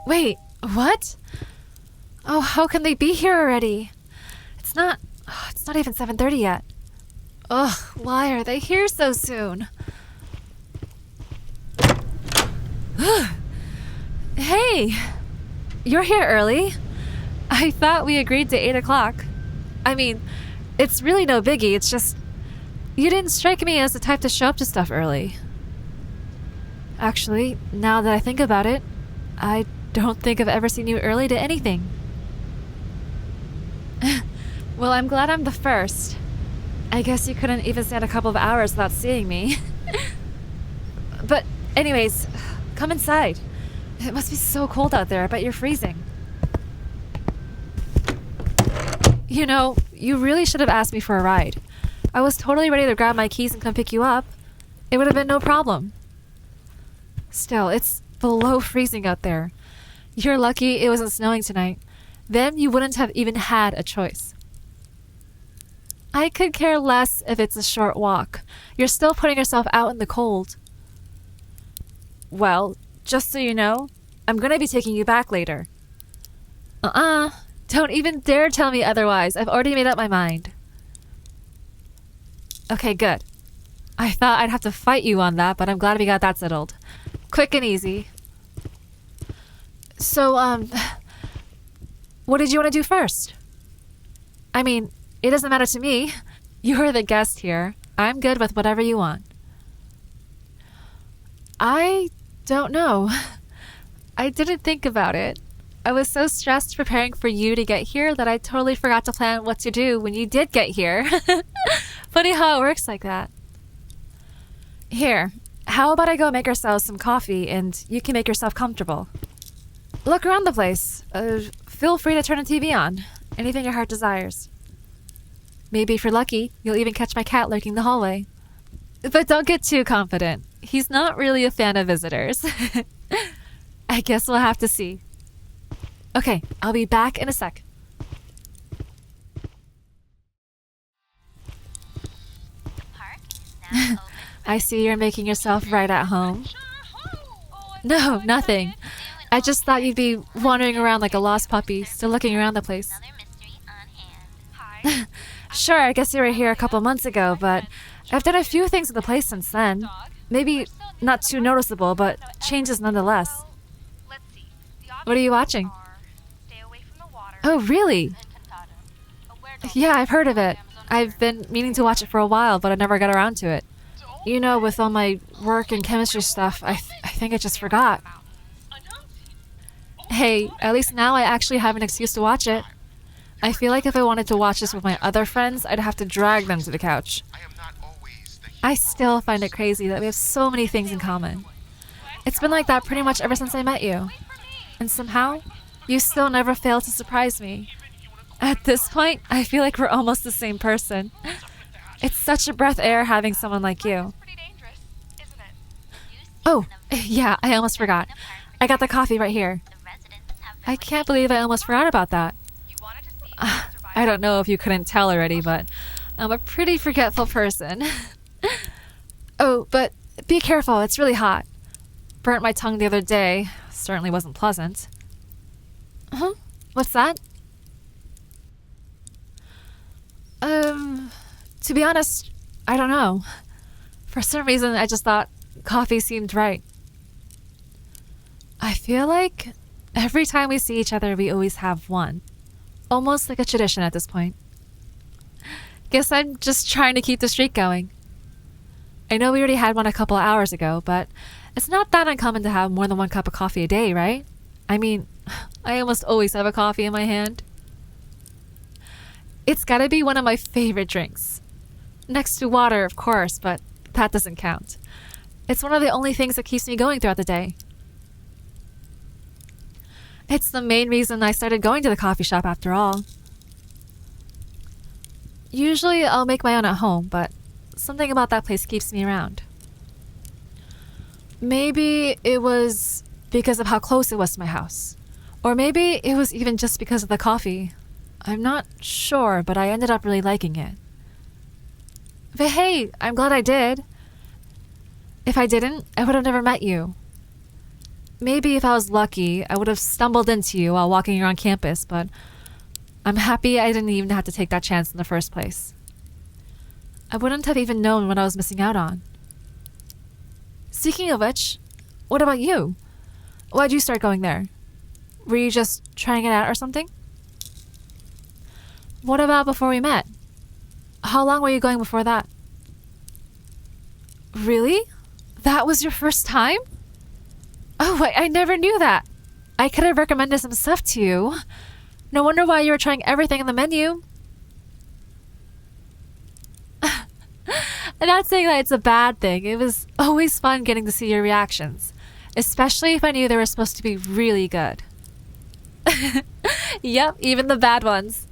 Wait, what? Oh, how can they be here already? It's not even 7:30 yet. Ugh, why are they here so soon? Hey! You're here early. I thought we agreed to 8 o'clock. I mean, it's really no biggie, it's just... You didn't strike me as the type to show up to stuff early. Actually, now that I think about it, I don't think I've ever seen you early to anything. Well, I'm glad I'm the first. I guess you couldn't even stand a couple of hours without seeing me. But anyways, come inside. It must be so cold out there. I bet you're freezing. You know, you really should have asked me for a ride. I was totally ready to grab my keys and come pick you up. It would have been no problem. Still, it's below freezing out there. You're lucky it wasn't snowing tonight. Then you wouldn't have even had a choice. I could care less if it's a short walk. You're still putting yourself out in the cold. Well, just so you know, I'm gonna be taking you back later. Don't even dare tell me otherwise. I've already made up my mind. Okay, good. I thought I'd have to fight you on that, but I'm glad we got that settled. Quick and easy. So, what did you want to do first? I mean, it doesn't matter to me. You're the guest here. I'm good with whatever you want. I don't know. I didn't think about it. I was so stressed preparing for you to get here that I totally forgot to plan what to do when you did get here. Funny how it works like that. Here, how about I go make ourselves some coffee and you can make yourself comfortable? Look around the place. Feel free to turn the TV on. Anything your heart desires. Maybe if you're lucky, you'll even catch my cat lurking the hallway. But don't get too confident. He's not really a fan of visitors. I guess we'll have to see. Okay, I'll be back in a sec. I see you're making yourself right at home. No, nothing. I just thought you'd be wandering around like a lost puppy, still looking around the place. Sure, I guess you were here a couple months ago, but I've done a few things at the place since then. Maybe not too noticeable, but changes nonetheless. What are you watching? Oh, really? Yeah, I've heard of it. I've been meaning to watch it for a while, but I never got around to it. You know, with all my work and chemistry stuff, I think I just forgot. Hey, at least now I actually have an excuse to watch it. I feel like if I wanted to watch this with my other friends, I'd have to drag them to the couch. I still find it crazy that we have so many things in common. It's been like that pretty much ever since I met you. And somehow, you still never fail to surprise me. At this point, I feel like we're almost the same person. It's such a breath of air having someone like you. Oh, yeah, I almost forgot. I got the coffee right here. I can't believe I almost forgot about that. I don't know if you couldn't tell already, but I'm a pretty forgetful person. Oh, but be careful, it's really hot. Burnt my tongue the other day. Certainly wasn't pleasant. Huh? What's that? To be honest, I don't know. For some reason, I just thought coffee seemed right. I feel like every time we see each other, we always have one. Almost like a tradition at this point. Guess I'm just trying to keep the streak going. I know we already had one a couple of hours ago, but it's not that uncommon to have more than one cup of coffee a day, right? I mean, I almost always have a coffee in my hand. It's gotta be one of my favorite drinks. Next to water, of course, but that doesn't count. It's one of the only things that keeps me going throughout the day. It's the main reason I started going to the coffee shop after all. Usually I'll make my own at home, but something about that place keeps me around. Maybe it was because of how close it was to my house. Or maybe it was even just because of the coffee. I'm not sure, but I ended up really liking it. But hey, I'm glad I did. If I didn't, I would have never met you. Maybe if I was lucky, I would have stumbled into you while walking around campus, but I'm happy I didn't even have to take that chance in the first place. I wouldn't have even known what I was missing out on. Speaking of which, what about you? Why'd you start going there? Were you just trying it out or something? What about before we met? How long were you going before that? Really? That was your first time? Oh, wait, I never knew that. I could have recommended some stuff to you. No wonder why you were trying everything in the menu. I'm not saying that it's a bad thing. It was always fun getting to see your reactions, especially if I knew they were supposed to be really good. Yep, even the bad ones.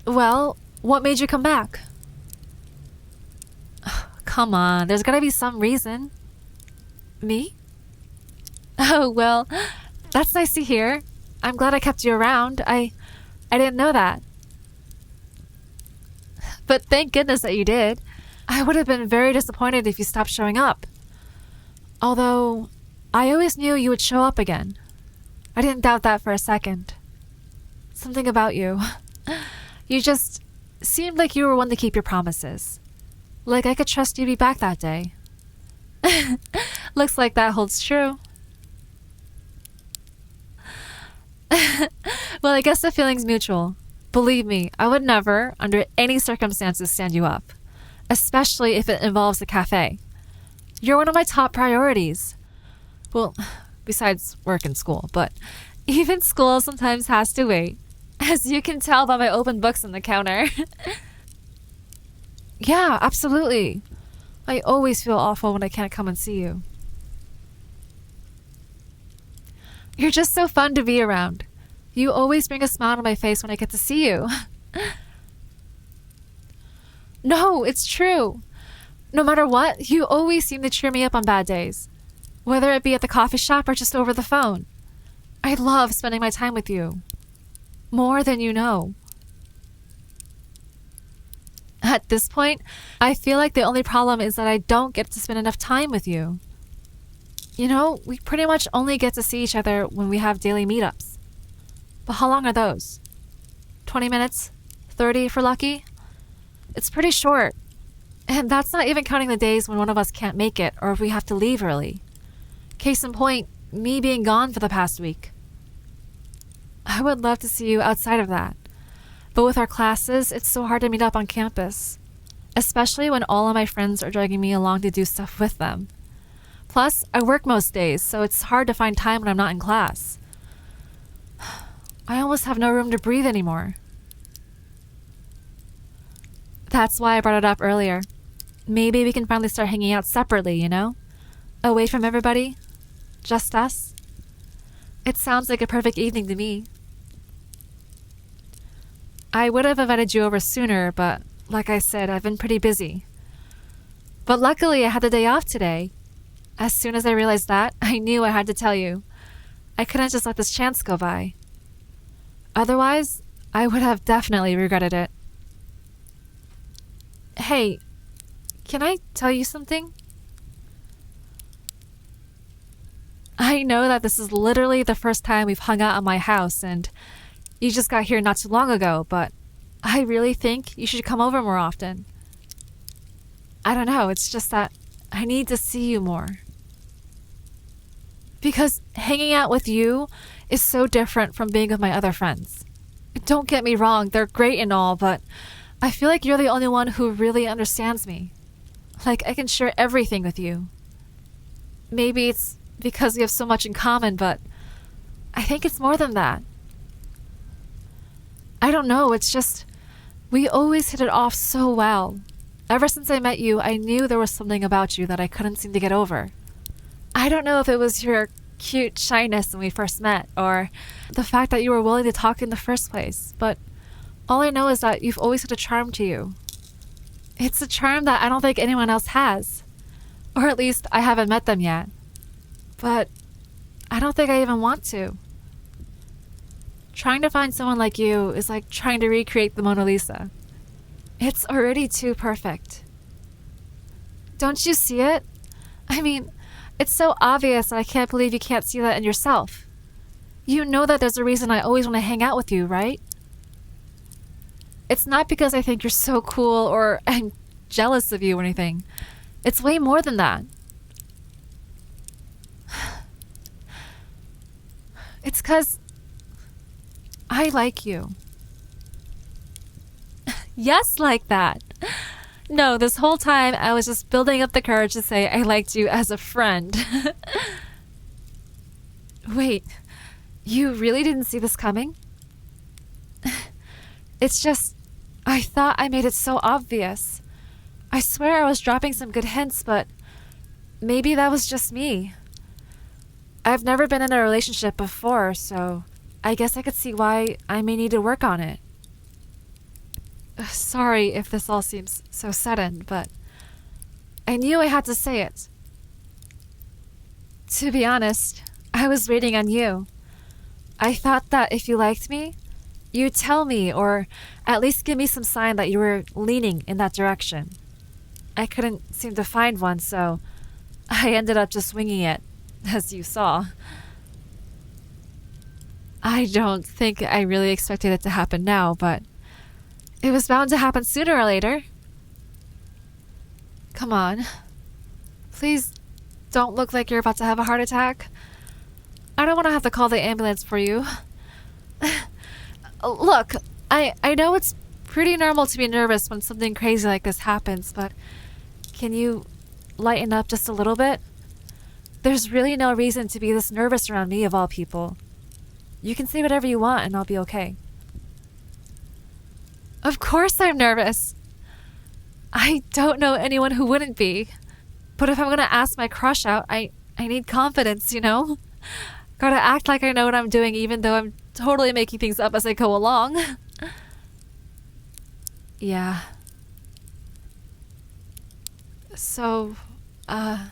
Well, what made you come back? Come on, there's gotta be some reason. Me? Oh, well, that's nice to hear. I'm glad I kept you around. I didn't know that. But thank goodness that you did. I would have been very disappointed if you stopped showing up. Although, I always knew you would show up again. I didn't doubt that for a second. Something about you. You just seemed like you were one to keep your promises. Like I could trust you'd be back that day. Looks like that holds true. Well, I guess the feeling's mutual. Believe me, I would never, under any circumstances, stand you up. Especially if it involves a cafe. You're one of my top priorities. Well, besides work and school, but even school sometimes has to wait. As you can tell by my open books on the counter. Yeah, absolutely. I always feel awful when I can't come and see you. You're just so fun to be around. You always bring a smile on my face when I get to see you. No, it's true. No matter what, you always seem to cheer me up on bad days. Whether it be at the coffee shop or just over the phone. I love spending my time with you. More than you know. At this point, I feel like the only problem is that I don't get to spend enough time with you. You know, we pretty much only get to see each other when we have daily meetups. But how long are those? 20 minutes? 30 if we're lucky? It's pretty short. And that's not even counting the days when one of us can't make it or if we have to leave early. Case in point, me being gone for the past week. I would love to see you outside of that. But with our classes, it's so hard to meet up on campus. Especially when all of my friends are dragging me along to do stuff with them. Plus, I work most days, so it's hard to find time when I'm not in class. I almost have no room to breathe anymore. That's why I brought it up earlier. Maybe we can finally start hanging out separately, you know? Away from everybody. Just us. It sounds like a perfect evening to me. I would have invited you over sooner, but like I said, I've been pretty busy. But luckily, I had the day off today. As soon as I realized that, I knew I had to tell you. I couldn't just let this chance go by. Otherwise, I would have definitely regretted it. Hey, can I tell you something? I know that this is literally the first time we've hung out at my house, and you just got here not too long ago, but I really think you should come over more often. I don't know, it's just that I need to see you more. Because hanging out with you is so different from being with my other friends. Don't get me wrong, they're great and all, but I feel like you're the only one who really understands me. Like I can share everything with you. Maybe it's because we have so much in common, but I think it's more than that. I don't know, it's just, we always hit it off so well. Ever since I met you, I knew there was something about you that I couldn't seem to get over. I don't know if it was your cute shyness when we first met, or the fact that you were willing to talk in the first place, but all I know is that you've always had a charm to you. It's a charm that I don't think anyone else has. Or at least I haven't met them yet. But I don't think I even want to. Trying to find someone like you is like trying to recreate the Mona Lisa. It's already too perfect. Don't you see it? I mean, It's so obvious, and I can't believe you can't see that in yourself. You know that there's a reason I always want to hang out with you, right? It's not because I think you're so cool or I'm jealous of you or anything. It's way more than that. It's 'cause I like you. Yes, like that. No, this whole time I was just building up the courage to say I liked you as a friend. Wait, you really didn't see this coming? It's just, I thought I made it so obvious. I swear I was dropping some good hints, but maybe that was just me. I've never been in a relationship before, so I guess I could see why I may need to work on it. Sorry if this all seems so sudden, but I knew I had to say it. To be honest, I was waiting on you. I thought that if you liked me, you'd tell me, or at least give me some sign that you were leaning in that direction. I couldn't seem to find one, so I ended up just winging it, as you saw. I don't think I really expected it to happen now, but it was bound to happen sooner or later. Come on. Please don't look like you're about to have a heart attack. I don't want to have to call the ambulance for you. Look, I know it's pretty normal to be nervous when something crazy like this happens, but can you lighten up just a little bit? There's really no reason to be this nervous around me, of all people. You can say whatever you want and I'll be okay. Of course I'm nervous. I don't know anyone who wouldn't be. But if I'm gonna ask my crush out, I need confidence, you know? Gotta act like I know what I'm doing even though I'm totally making things up as I go along. Yeah. So, I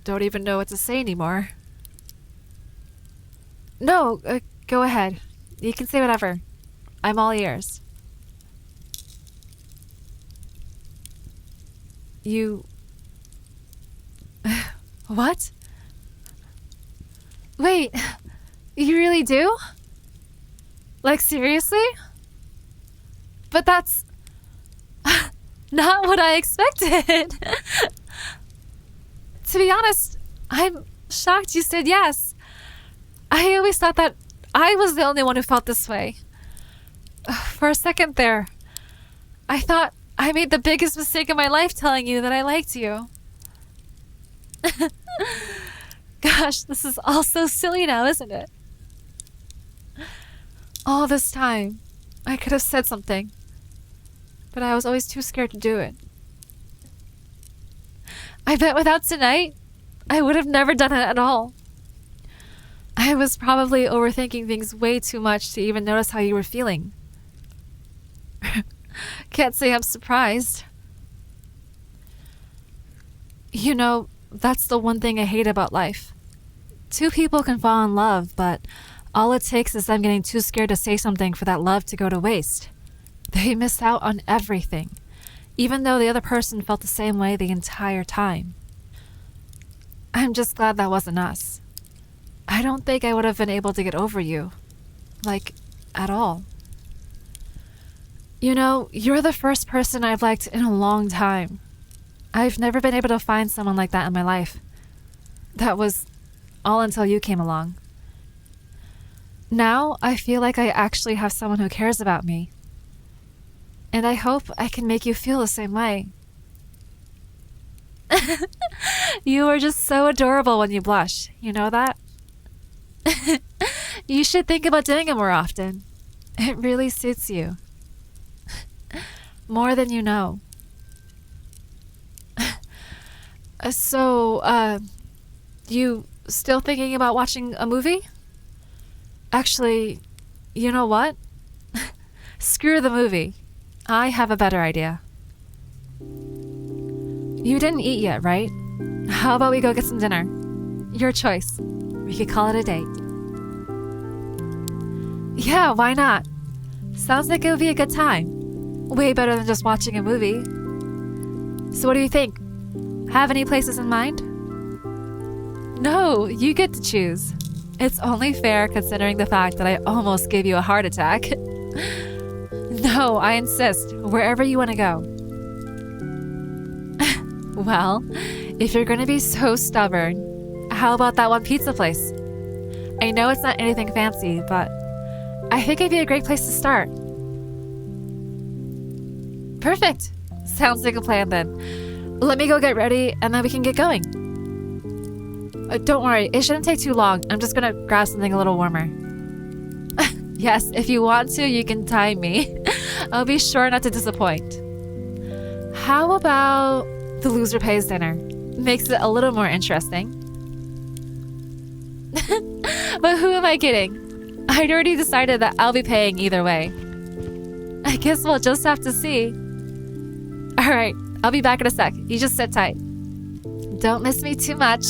don't even know what to say anymore. No, go ahead. You can say whatever. I'm all ears. You... What? Wait, you really do? Like, seriously? But that's... not what I expected. To be honest, I'm shocked you said yes. I always thought that I was the only one who felt this way. For a second there, I thought I made the biggest mistake of my life telling you that I liked you. Gosh, this is all so silly now, isn't it? All this time, I could have said something, but I was always too scared to do it. I bet without tonight, I would have never done it at all. I was probably overthinking things way too much to even notice how you were feeling. Can't say I'm surprised. You know, that's the one thing I hate about life. Two people can fall in love, but all it takes is them getting too scared to say something for that love to go to waste. They miss out on everything, even though the other person felt the same way the entire time. I'm just glad that wasn't us. I don't think I would have been able to get over you. Like, at all. You know, you're the first person I've liked in a long time. I've never been able to find someone like that in my life. That was all until you came along. Now, I feel like I actually have someone who cares about me. And I hope I can make you feel the same way. You are just so adorable when you blush. You know that? You should think about doing it more often. It really suits you. More than you know. So, you still thinking about watching a movie? Actually, you know what? Screw the movie. I have a better idea. You didn't eat yet, right? How about we go get some dinner? Your choice. We could call it a date. Yeah, why not? Sounds like it would be a good time. Way better than just watching a movie. So what do you think? Have any places in mind? No, you get to choose. It's only fair considering the fact that I almost gave you a heart attack. No, I insist. Wherever you want to go. Well, if you're going to be so stubborn, how about that one pizza place? I know it's not anything fancy, but I think it'd be a great place to start. Perfect. Sounds like a plan then. Let me go get ready and then we can get going. Don't worry, it shouldn't take too long. I'm just gonna grab something a little warmer. Yes, if you want to, you can time me. I'll be sure not to disappoint. How about the loser pays dinner? Makes it a little more interesting. But who am I kidding? I'd already decided that I'll be paying either way. I guess we'll just have to see. Alright, I'll be back in a sec. You just sit tight. Don't miss me too much.